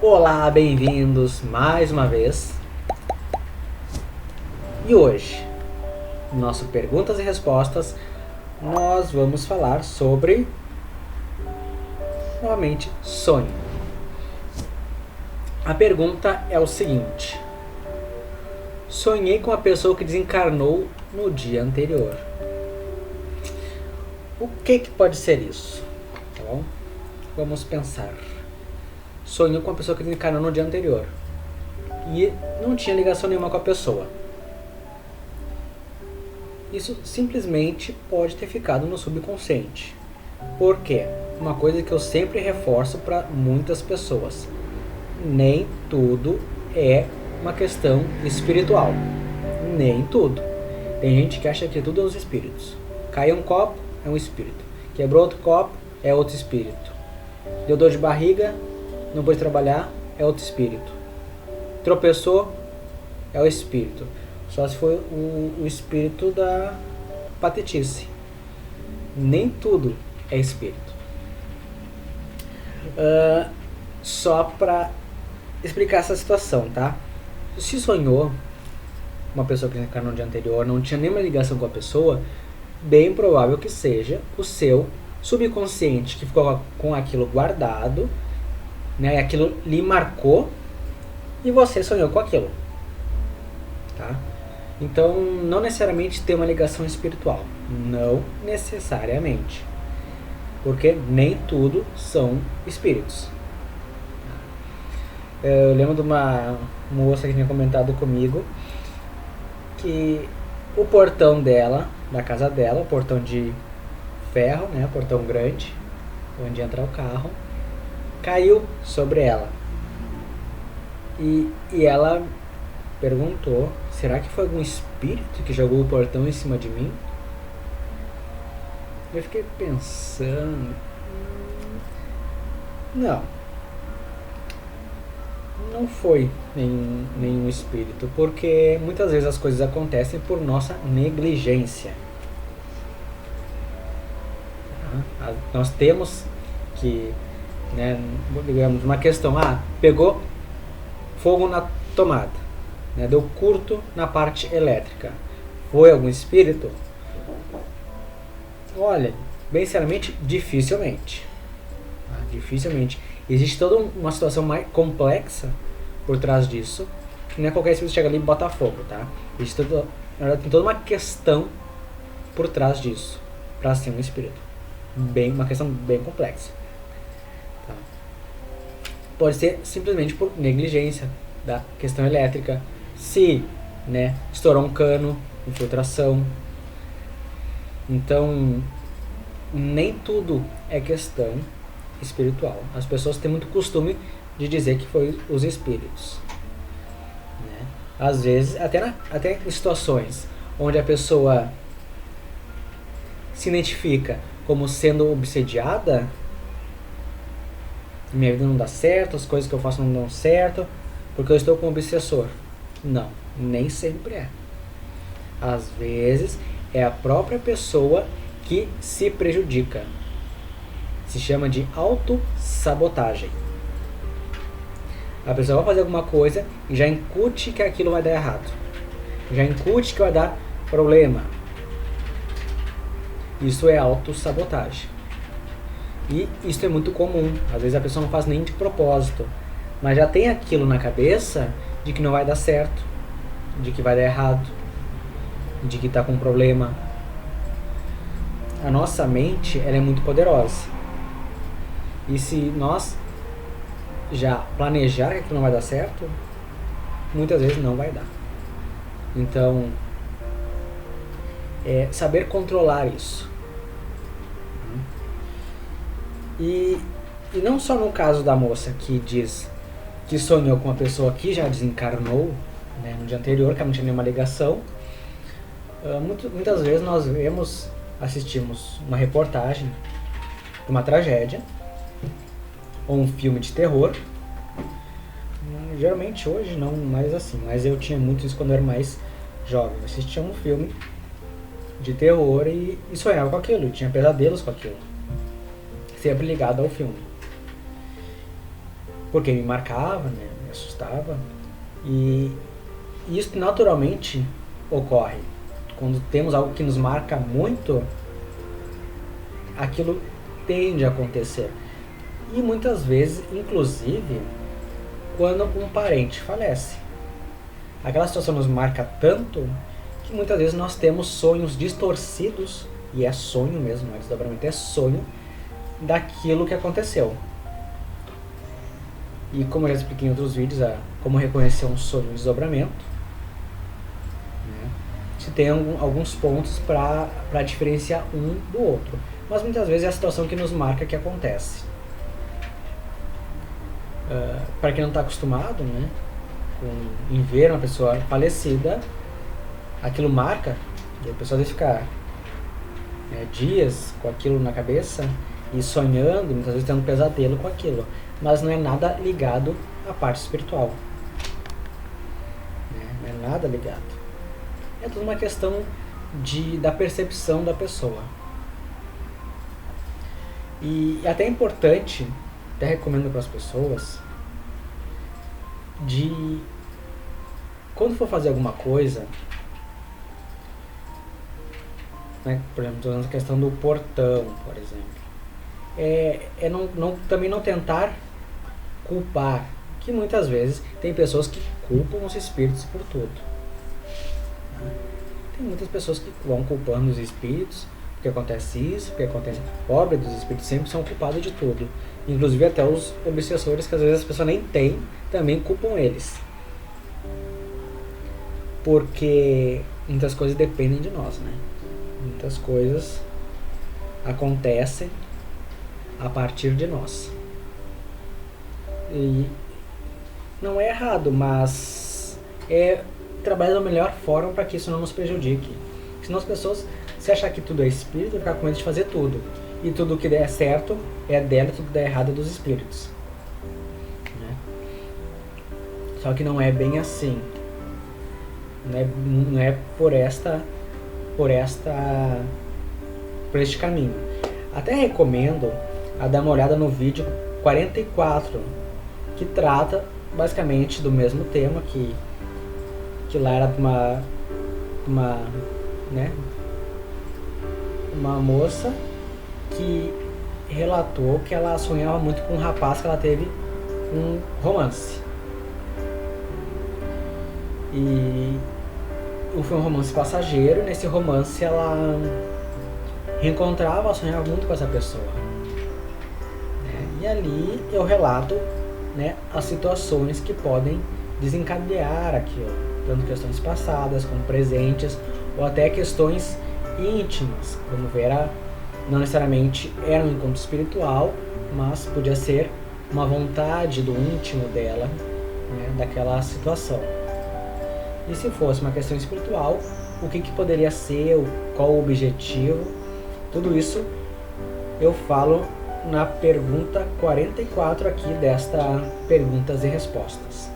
Olá, bem-vindos mais uma vez. E hoje, no nosso Perguntas e Respostas, nós vamos falar sobre, novamente, sonho. A pergunta é o seguinte: sonhei com a pessoa que desencarnou no dia anterior. O que pode ser isso? Tá bom? Vamos pensar. Sonhou com a pessoa que desencarnou no dia anterior e não tinha ligação nenhuma com a pessoa. Isso simplesmente pode ter ficado no subconsciente. Por quê? Uma coisa que eu sempre reforço para muitas pessoas: nem tudo é uma questão espiritual. Nem tudo. Tem gente que acha que tudo é os espíritos. Caiu um copo, é um espírito. Quebrou outro copo, é outro espírito. Deu dor de barriga, não pôde trabalhar, é outro espírito. Tropeçou, é o espírito. Só se for o espírito da patetice. Nem tudo é espírito. Só para explicar essa situação, tá? Se sonhou uma pessoa que desencarnou no dia anterior, não tinha nenhuma ligação com a pessoa, bem provável que seja o seu subconsciente que ficou com aquilo guardado, né? Aquilo lhe marcou e você sonhou com aquilo, tá? Então, não necessariamente tem uma ligação espiritual. Não necessariamente. Porque nem tudo são espíritos. Eu lembro de uma moça que tinha comentado comigo que o portão dela, da casa dela, o portão de ferro, né, o portão grande, onde entra o carro, caiu sobre ela. E ela perguntou: será que foi algum espírito que jogou o portão em cima de mim? Eu fiquei pensando. Não. Não foi nenhum espírito, porque muitas vezes as coisas acontecem por nossa negligência. Nós temos que, né, digamos, uma questão: pegou fogo na tomada, né, deu curto na parte elétrica. Foi algum espírito? Olha, bem sinceramente, dificilmente. Dificilmente. Existe toda uma situação mais complexa por trás disso. Não é qualquer espírito que chega ali e bota fogo, tá? Existe tem toda uma questão por trás disso para ser um espírito. Uma questão bem complexa. Tá? Pode ser simplesmente por negligência da questão elétrica. Se, né, estourou um cano, infiltração. Então, nem tudo é questão espiritual. As pessoas têm muito costume de dizer que foi os espíritos, né? Às vezes, até em situações onde a pessoa se identifica como sendo obsediada, minha vida não dá certo, as coisas que eu faço não dão certo, porque eu estou com um obsessor. Não, nem sempre é. Às vezes é a própria pessoa que se prejudica. Se chama de autossabotagem. A pessoa vai fazer alguma coisa e já incute que aquilo vai dar errado. Já incute que vai dar problema. Isso é autossabotagem. E isso é muito comum. Às vezes a pessoa não faz nem de propósito, mas já tem aquilo na cabeça de que não vai dar certo, de que vai dar errado, de que está com problema. A nossa mente, ela é muito poderosa. E se nós já planejar que aquilo não vai dar certo, muitas vezes não vai dar. Então, saber controlar isso. E não só no caso da moça que diz que sonhou com uma pessoa que já desencarnou, né, no dia anterior, que não tinha nenhuma ligação. Muitas vezes nós assistimos uma reportagem de uma tragédia ou um filme de terror. Geralmente hoje não mais assim, mas eu tinha muito isso quando eu era mais jovem. Eu assistia um filme de terror e sonhava com aquilo, e tinha pesadelos com aquilo, sempre ligado ao filme. porque me marcava, né, me assustava. E isso naturalmente ocorre. Quando temos algo que nos marca muito, aquilo tende a acontecer. E muitas vezes, inclusive, quando um parente falece. Aquela situação nos marca tanto que muitas vezes nós temos sonhos distorcidos, e é sonho mesmo, não é desdobramento, é sonho daquilo que aconteceu. E como eu já expliquei em outros vídeos, como reconhecer um sonho e um desdobramento, né? Se tem alguns pontos para diferenciar um do outro. Mas muitas vezes é a situação que nos marca que acontece. Para quem não está acostumado, né, em ver uma pessoa falecida, aquilo marca, e a pessoa deve ficar dias com aquilo na cabeça e sonhando, muitas vezes tendo um pesadelo com aquilo, mas não é nada ligado à parte espiritual, né? Não é nada ligado, é tudo uma questão da percepção da pessoa. E até é importante, até recomendo para as pessoas, quando for fazer alguma coisa, né, por exemplo, estou usando a questão do portão, por exemplo, também não tentar culpar, que muitas vezes tem pessoas que culpam os espíritos por tudo. Tem muitas pessoas que vão culpando os espíritos, porque acontece isso, porque acontece... Pobre dos espíritos sempre são culpados de tudo. Inclusive até os obsessores, que às vezes as pessoas nem têm, também culpam eles. Porque muitas coisas dependem de nós, né? Muitas coisas acontecem a partir de nós. E não é errado, mas é trabalhar da melhor forma para que isso não nos prejudique. Senão as pessoas, se achar que tudo é espírito, vai ficar com medo de fazer tudo. E tudo que der certo é dela, tudo que der errado é dos espíritos. Né? Só que não é bem assim. Não é por este caminho. Até recomendo a dar uma olhada no vídeo 44, que trata basicamente do mesmo tema, que lá era uma moça que relatou que ela sonhava muito com um rapaz que ela teve um romance. E foi um romance passageiro, e nesse romance ela reencontrava, sonhava muito com essa pessoa. E ali eu relato, né, as situações que podem desencadear aquilo, tanto questões passadas como presentes, ou até questões íntimas, como ver, não necessariamente era um encontro espiritual, mas podia ser uma vontade do íntimo dela, né, daquela situação. E se fosse uma questão espiritual, o que poderia ser, qual o objetivo, tudo isso eu falo na pergunta 44 aqui desta perguntas e respostas.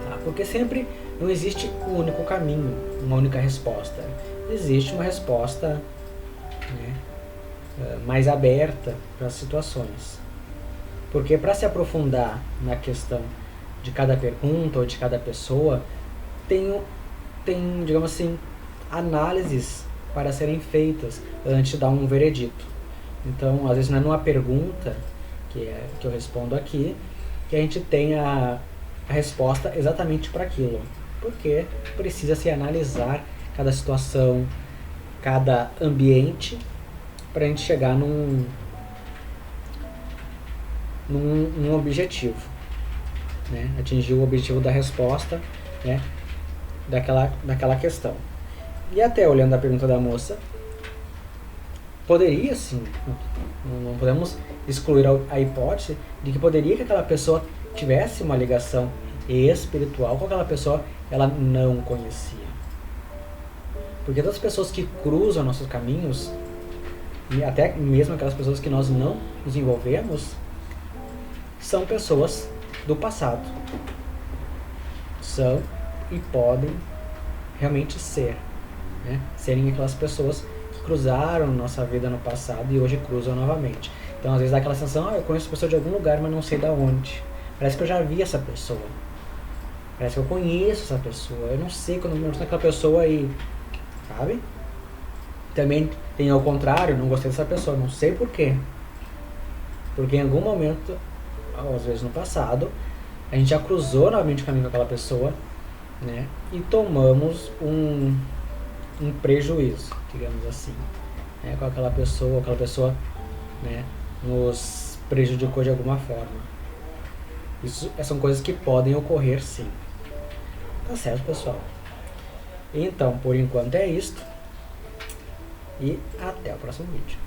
Tá? Porque sempre não existe um único caminho, uma única resposta. Existe uma resposta, né, mais aberta para as situações. Porque para se aprofundar na questão de cada pergunta ou de cada pessoa, tem, digamos assim, análises para serem feitas antes de dar um veredito. Então, às vezes não é numa pergunta que eu respondo aqui que a gente tem a resposta exatamente para aquilo, porque precisa se analisar cada situação, cada ambiente, para a gente chegar num objetivo, né? Atingir o objetivo da resposta, né, daquela questão. E até olhando a pergunta da moça, poderia sim, não podemos excluir a hipótese de que poderia que aquela pessoa tivesse uma ligação espiritual com aquela pessoa ela não conhecia. Porque todas as pessoas que cruzam nossos caminhos, e até mesmo aquelas pessoas que nós não nos envolvemos, são pessoas do passado. São e podem realmente ser, né? Serem aquelas pessoas que cruzaram nossa vida no passado e hoje cruzam novamente. Então às vezes dá aquela sensação, eu conheço a pessoa de algum lugar, mas não sei da onde. Parece que eu já vi essa pessoa. Parece que eu conheço essa pessoa. Eu não sei quando eu me mostro naquela pessoa aí, sabe? Também tem ao contrário, não gostei dessa pessoa, não sei porquê. Porque em algum momento, às vezes no passado, a gente já cruzou novamente o caminho com aquela pessoa, né? E tomamos um prejuízo, digamos assim, né? Com aquela pessoa, né, nos prejudicou de alguma forma. Isso são coisas que podem ocorrer sim. Tá certo, pessoal? Então, por enquanto é isto. E até o próximo vídeo.